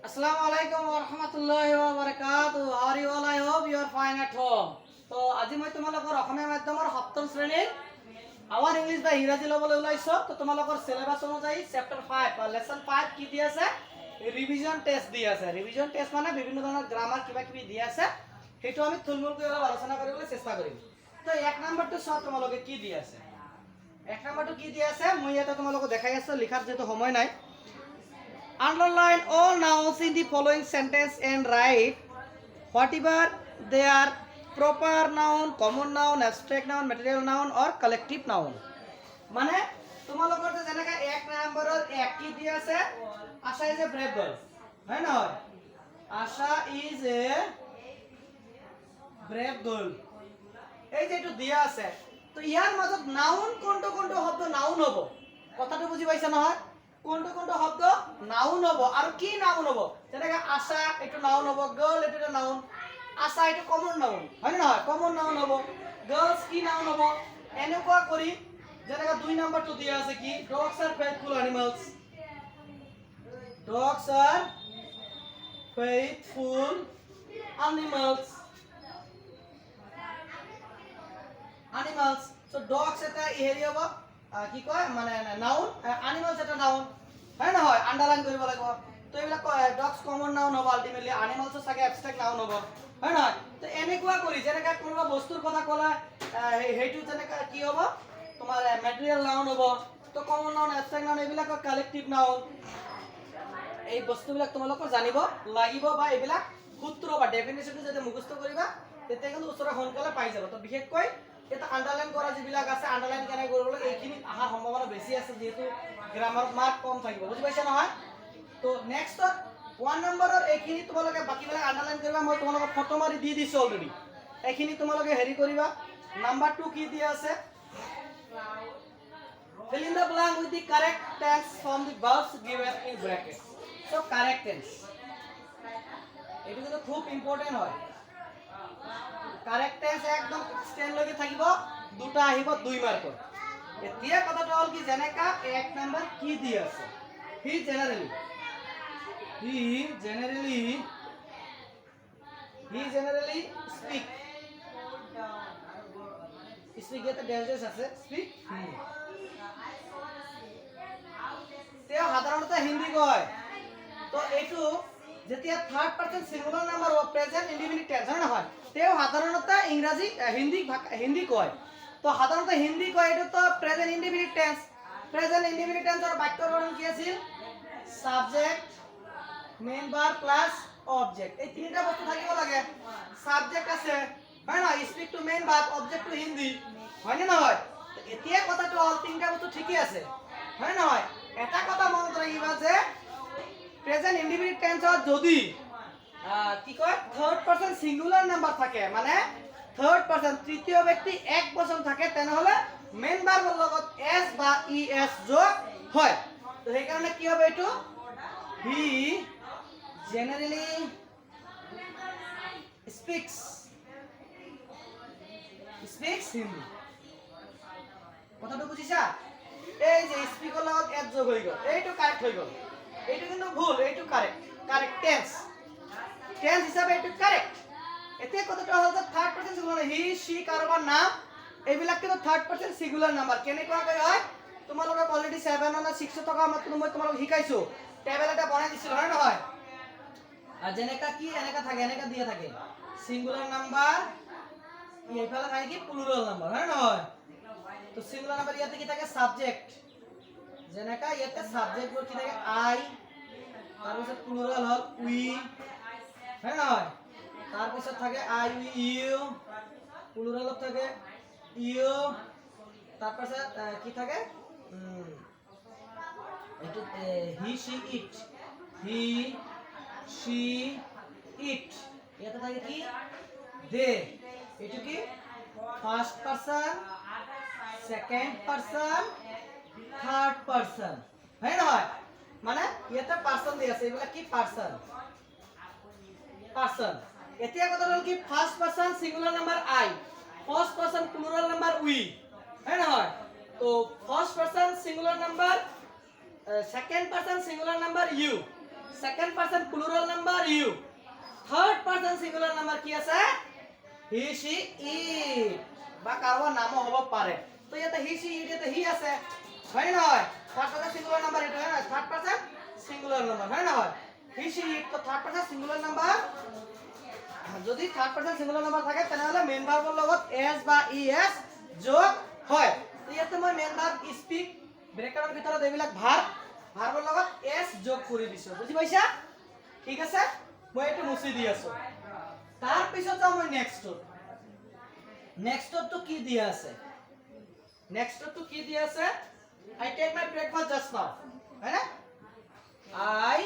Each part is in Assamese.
Assalamualaikum warahmatullahi wabarakatuh. How are you all? I hope you are fine at home. তো আজি মই তোমালোকৰ অসমীয়া মাধ্যমৰ সপ্তম শ্ৰেণীৰ আৱাৰ ইংলিছ বা ইংৰাজী ল'বলৈ ওলাইছো। তো তোমালোকৰ সিলেবাস অনুযায়ী চেপ্টাৰ 5 বা লেসন 5 কি দি আছে? ৰিভিজন টেষ্ট দি আছে। ৰিভিজন টেষ্ট মানে বিভিন্ন ধৰণৰ গ্ৰামাৰ কিবা কিবি দি আছে। সেইটো আমি থুলমূলকৈ অলপ আলোচনা কৰিবলৈ চেষ্টা কৰিম। তো এক নম্বৰটো চাও তোমালোকে কি দি আছে। এক নম্বৰটো কি দি আছে? মই এটা তোমালোকক দেখাই আছো, লিখাত যেটো সময় নাই। Underline all nouns in the following sentence and write whatever they are proper noun, common noun, abstract noun, material noun or collective noun. মানে তোমালোকৰ যে যেনেকা এক নম্বৰৰ এক কি দি আছে, আশা ইজ এ ব্রেভ গার্ল, হয় না? আশা ইজ এ ব্রেভ গার্ল, এই যে এটা দিয়া আছে। তো ইয়াৰ মাজত নাউন কোনটো কোনটো শব্দ নাউন হ'ব, কথাটো বুজি পাইছা নহয়? কোনটো কোনটো শব্দ নাউন হ'ব আৰু কি নাউন হ'ব? যেনেকা আশা এটো নাউন হ'ব, গার্ল এটো নাউন, আশা এটো কমন নাউন, হয় না? কমন নাউন হ'ব, গার্লস কি নাউন হ'ব? এনেকুৱা কৰি যেনেকা দুই নম্বৰটো দিয়া আছে কি, dogs R faithful animals, dogs R faithful animals, animals. So dogs এটা হেৰি হ'ব কি কয় মানে নাউন, অ্যানিমালস এটা নাউন, হয় নহয়? আন্ডারলাইন কৰিব লাগিব। তো এইবিলাক ডগস কমন নাউন হ'ব, আলটিমেটলি অ্যানিমালস চাগে এবস্ট্রাক্ট নাউন হ'ব, হয় নহয়? তো এনেকুৱা কৰি যেনেকা কোনোবা বস্তুৰ কথা ক'লা হেইটো যেনেকা কি হ'ব তোমাৰ ম্যাটেৰিয়েল নাউন হ'ব। তো কমন নাউন, এবস্ট্ৰাক্ট নাউন এইবিলাকৰ কালেক্টিভ নাউন। এই বস্তুবিলাক তোমালোকৰ জানিব লাগিব বা এইবিলাক সূত্ৰ বা ডেফিনেশনটো যদি মুখস্থ কৰিবা তেতিয়া কিন্তু উত্তৰা সোনকালে পাই যাব। তো বিশেষকৈ এটা আন্ডাৰলাইন কৰা যিবিলাক আছে, আন্ডাৰলাইন কেনে কৰিব লাগে এইখিনি আহাৰ সম্ভাৱনা বেছি আছে, যেহেতু গ্ৰামাৰত মাৰ্ক কম থাকিব, বুজি পাইছা নহয়? তো নেক্সটত 1 নম্বৰৰ এইখিনি তোমালোকে বাকিবিলাক আন্ডাৰলাইন কৰিবা। মই তোমালোকক ফটো মাৰি দি দিছো অলৰেডি, এইখিনি তোমালোকে হেৰি কৰিবা। নাম্বাৰ 2 কি দিয়া আছে, fill in the blank with the correct tense from the verbs given in brackets. So correct tense এটো কিন্তু খুব ইম্পর্টেন্ট হয়। কারেক্ট টেন্স একদম স্ট্যান্ড লগে থাকিব, দুটা আহিব 2 মাৰ্কৰ। এতিয়া কথাটো হল কি, যেনেকা এক নাম্বার কি দি আছে, হি জেনারেলি স্পিক এটা ডেঞ্জারাস আছে, স্পিক তেও সাধাৰণতে হিন্দী কয়। তো এইটো যেতিয়া থাৰ্ড পাৰসন সিঙ্গুলাৰ নাম্বাৰ ও প্ৰেজেন্ট ইনডিফিনিট টেন্স, হয় না? হয়, তেও সাধাৰণতে ইংৰাজী হিন্দী কয়। তো সাধাৰণতে হিন্দী কয়, এটা তো present indefinite tense. Present indefinite টেন্সৰ বাক্যৰ গঠন কি আছিল? Subject, main verb plus object, এই তিনিটা বস্তু থাকিব লাগে। সাবজেক্ট আছে, হয় না? Speak to main verb, object to Hindi, হয় না? নহয়, এতিয়া কথাটো হল তিনিটা বস্তু ঠিকই আছে, হয় না? নহয়, এটা কথা মনত ৰাখিবা যে প্রেজেন্ট ইনডিফিনিট টেন্সত যদি কি কয় থার্ড পারসন সিঙ্গুলার নাম্বার থাকে, মানে থার্ড পারসন তৃতীয় ব্যক্তি এক বচন থাকে, তেনেহলে মেইন ভাৰ্বৰ লগত এস বা ইএস যোগ হয়। তো সেই কাৰণে কি হবে, এইটো হি জেনাৰেলি স্পিক্স হিন্দী। কথাটো বুজিছা? এই যে স্পিকৰ লগত এস যোগ হৈ গ'ল, এইটো কারেক্ট হৈ গ'ল। এইটো কিন্তু ভুল, এইটো কারেক্ট টেন্স হিসাবে এইটো কারেক্ট। এতিয়া কথাটো হল যে third person singular, he she কাৰোবাৰ নাম, এইবিলাক কিন্তু থাৰ্ড পাৰসন সিঙ্গুলাৰ নাম্বাৰ। কেনেকুৱাকৈ হয় তোমালোকক অলৰেডি 7 না 6 টকা মই তোমালোকক শিকাইছো, টেবল এটা বনাই দিছিল, হয় নহয়? আর যেনেকা কি এনেকা থাকে, এনেকা দিয়া থাকে সিঙ্গুলার নাম্বার, এইফালে থাকে কি প্লুরাল নাম্বার, হয় নহয়? তো সিঙ্গুলার নাম্বার ইয়াতে কি থাকে, সাবজেক্ট, যেনেকা ইয়াতে সাবজেক্টবোৰ কি থাকে, আই, তাৰপিছত প্লুৰাল হল উই, হয় নহয়? তাৰপিছত থাকে আই উই ইউ, প্লুৰালত থাকে ইউ, তাৰপিছত কি থাকে এইটো হি সি ইট, ইয়াতে থাকে কি দে। এইটো কি first person, second person, third person, হয় নহয়? মানে ইয়াতে পারসন দি আছে, এইবিলাক কি পারসন। এতিয়া কথা হল কি, first person singular number I, first person plural number we, হয় নহয়? তো first person singular number, second person singular number you, second person plural number you third person singular number কি আছে হি সি ইট বা কারো নামও হ'ব পাৰে তো ইয়াতে হি সি ইট ইয়াতে হি আছে হয় না হয় থার্ড পারসন সিঙ্গুলার নাম্বার এটা হয় না থার্ড পারসন সিঙ্গুলার নাম্বার হয় না হয় হি সি ইট তো থার্ড পারসন সিঙ্গুলার নাম্বার যদি থার্ড পারসন সিঙ্গুলার নাম্বার থাকে তেনেহলে মেইন ভাৰ্বৰ লগত এস বা ইএস যোগ হয় তো ইয়াতে মই মেইন ভার্ব স্পিক ব্ৰেকেটৰ ভিতৰত এইবিলাক ভাৰ্বৰ লগত এস যোগ কৰি দিছো বুজি পাইছা ঠিক আছে মই এটো মুছি দি আছো তাৰ পিছত যাম মই নেক্সটত তো কি দিয়া আছে নেক্সটত তো কি দিয়া আছে I take my breakfast just now है ना I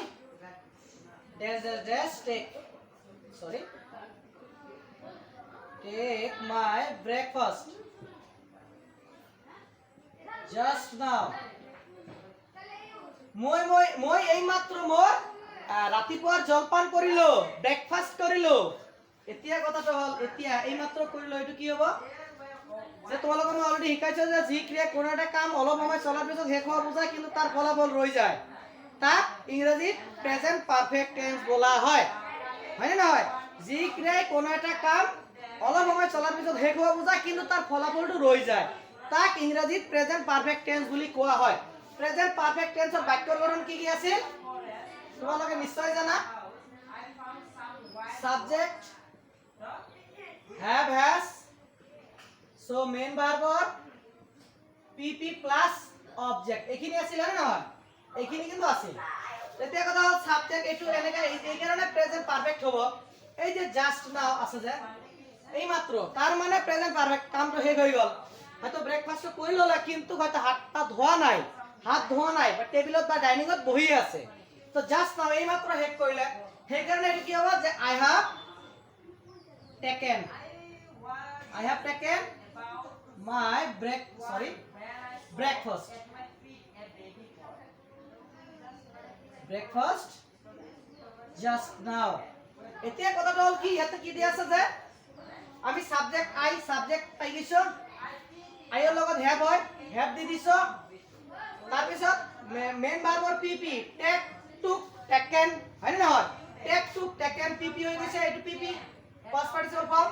take my breakfast just now মই এই মাত্ৰ মই ৰাতিপুৱাৰ জলপান কৰিলো ব্ৰেকফাষ্ট কৰিলো এতিয়া কথাটো হল এতিয়া এই মাত্ৰ কৰিলো এটো কি হ'ব যে তোমালোকক মই অলৰেডি শিকাইছো যে যি ক্ৰিয়া কোনো এটা কাম অলপ সময় চলাৰ পিছত শেষ হোৱা বুজায় কিন্তু তাৰ ফলাফল ৰৈ যায় তাক ইংৰাজীত প্ৰেজেন্ট পাৰফেক্ট টেন্স বোলা হয় হয় নে নহয় যি ক্ৰিয়াই কোনো এটা কাম অলপ সময় চলাৰ পিছত শেষ হোৱা বুজায় কিন্তু তাৰ ফলাফলটো ৰৈ যায় তাক ইংৰাজীত প্ৰেজেন্ট পাৰফেক্ট টেন্স বুলি কোৱা হয় প্ৰেজেন্ট পাৰফেক্ট টেন্সৰ বাক্যৰ গঠন কি কি আছিল তোমালোকে নিশ্চয় জানা subject have has so main verb pp plus object এখিনি আছিল না নহয় এখিনি কিন্তু আছিল তেতিয়া কথা হল সাবজেক্ট এটু এনেকা এই কারণে প্রেজেন্ট পারফেক্ট হ'ব এই যে জাস্ট নাও আছে যে এই মাত্র তার মানে প্রেজেন্ট পারফেক্ট কামটো শেষ হৈ গল হয়তো ব্রেকফাস্ট কৰি ললা কিন্তু হয়তো হাতটা ধোৱা নাই বা টেবিলত বা ডাইনিংত বহি আছে তো জাস্ট নাও এই মাত্র শেষ কৰিলে সেই কাৰণে এটো কি হ'ব যে I have taken my breakfast just now এতিয়া কথাটো হল কি ইয়াতে কি দিয়া আছে যে আমি সাবজেক্ট পাই গৈছো আই এর লগত হ্যাভ হয় হ্যাভ দি দিছো তাৰ পিছত মেইন ভাৰ্বৰ পিপি টেক টুক টেকেন হয় না নহয় টেক টুক টেকেন পিপি হৈ গৈছে এটো পিপি পাস্ট পার্টিসিপল ফর্ম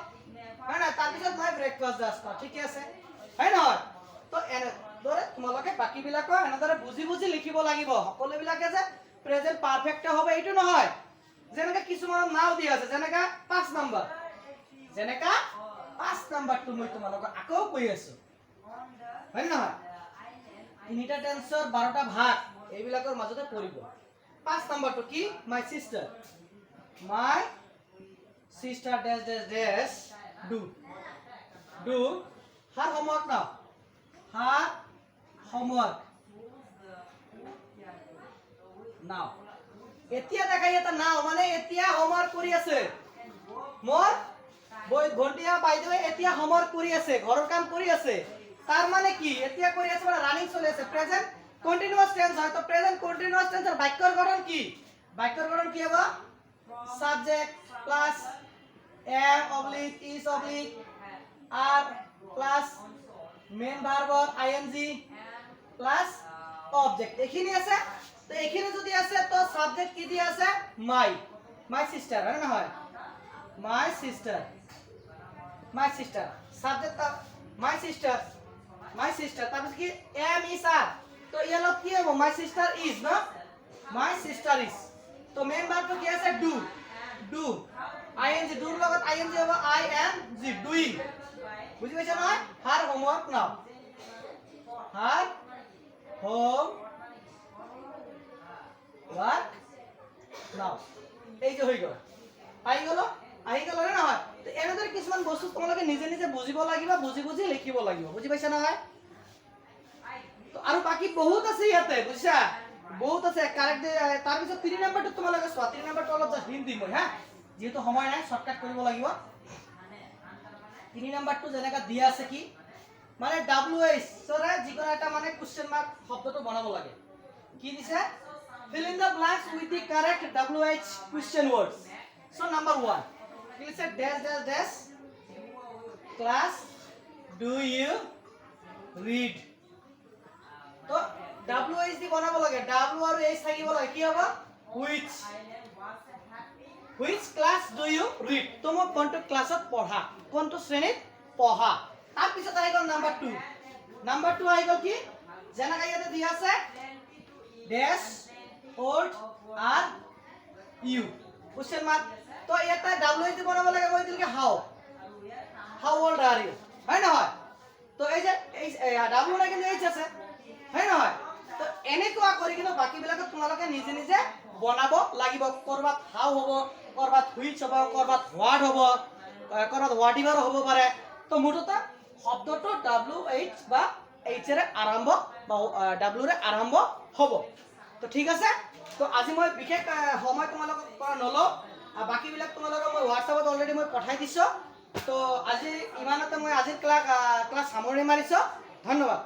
হয় না তাৰ পিছত মই ব্ৰেকফাষ্ট জাস্ট নাও ঠিক আছে হয় নহয় তো এনে দৰে তোমালোকে বাকি বিলাক এনেদৰে বুজি লিখিব লাগিব সকলো বিলাকে যে প্ৰেজেন্ট পারফেক্ট হবে এইটো নহয় যেনেকা কিছুমান নাও দি আছে যেনেকা 5 নাম্বাৰটো মই তোমালোকক আকৌ কৈ আছো হয় নহয় তিনিটা টেন্সৰ 12টা ভাগ এইবিলাকৰ মাজতে পৰিব 5 নাম্বাৰটো কি মাই সিস্টাৰ dash do her homework now এতিয়া দেখাই এটা নাও মানে এতিয়া হোমৱৰ্ক কৰি আছে মোৰ ভন্টিয়া বাইদেউ এতিয়া হোমৱৰ্ক কৰি আছে ঘৰৰ কাম কৰি আছে তাৰ মানে কি এতিয়া কৰি আছে মানে ৰানিং চলি আছে প্ৰেজেন্ট কন্টিনিউয়াস টেন্স হয় তো প্রেজেন্ট কন্টিনিউয়াস টেন্সের বাক্যর গঠন কি হ'ব subject plus am oblique is oblique are plus main verb ing plus object এখানে আছে তো এখানে যদি আছে তো সাবজেক্ট কি দিয়া আছে my sister হয় না হয় my sister subject my sister তারপর কি am is are তো ইয়ালো কি হবে my sister is না my sister is তো মেইন ভার্ব কি আছে do ing দুৰ লগত ing হ'ব I am doing বুজি পাইছা নহয় her homework now her home work now এই যে হৈ গল আহি গল না নহয় তো এনেদৰে কিছুমান বস্তু তোমালোকে নিজে বুজিব লাগিব বুজি লিখিব লাগিব বুজি পাইছা নহয় তো আৰু বাকি বহুত আছে ইয়াতে বুজিছা বহুত আছে কাৰেক্ট তাৰ পিছত 3 নম্বৰটো তোমালোকে চোৱা 3 নম্বৰটো অলপ যা হিন্দি মই হা যেহেতু সময় নাই শৰ্টকাট কৰিব লাগিব 3 নম্বৰটো যেনেকা দিয়া আছে কি মানে WH সৰে যিকোনো এটা মানে কোশ্চেন মার্ক শব্দটো বনাব লাগে কি দিছে fill in the blanks with the correct WH question words so number 1 it said dash class do you read তো WH দি বনাব লাগে W আৰু H থাকিব লাগে কি হ'ব which class do you read? তুমি কোনটো ক্লাছত পঢ়া, কোনটো শ্ৰেণীত পঢ়া। তাৰ পিছত আহি গ'ল নাম্বাৰ 2। নাম্বাৰ 2 আহি গ'ল কি, যেনেকৈ ইয়াতে দিয়া আছে ডেছ old are you question mark। তো ইয়াতে WH বনাব লাগে কৈ দিল কি how old are you, হয় নহয়? তো এই যে W না কিন্তু H আছে, হয় নহয়? তো এনেকুৱা কৰি কিন্তু বাকিবিলাকত তোমালোকে নিজে নিজে বনাব লাগিব। কৰবাত হাউ হ'ব, কৰবাত হুইচ হ'ব, কৰবাত হোৱাট হ'ব, কৰবাত হোৱাট ইভাৰ হ'ব পাৰে। তো মুঠতে শব্দটো WH বা H ৰে আৰম্ভ বা W ৰে আৰম্ভ হ'ব। তো ঠিক আছে। তো আজি মই বিশেষ সময় তোমালোকক পৰা নলওঁ, বাকিবিলাক তোমালোকক মই হোৱাটছআপত অলৰেডি মই পঠাই দিছোঁ। তো আজি ইমানতে মই আজিৰ ক্লাছ সামৰণি মাৰিছোঁ। ধন্যবাদ।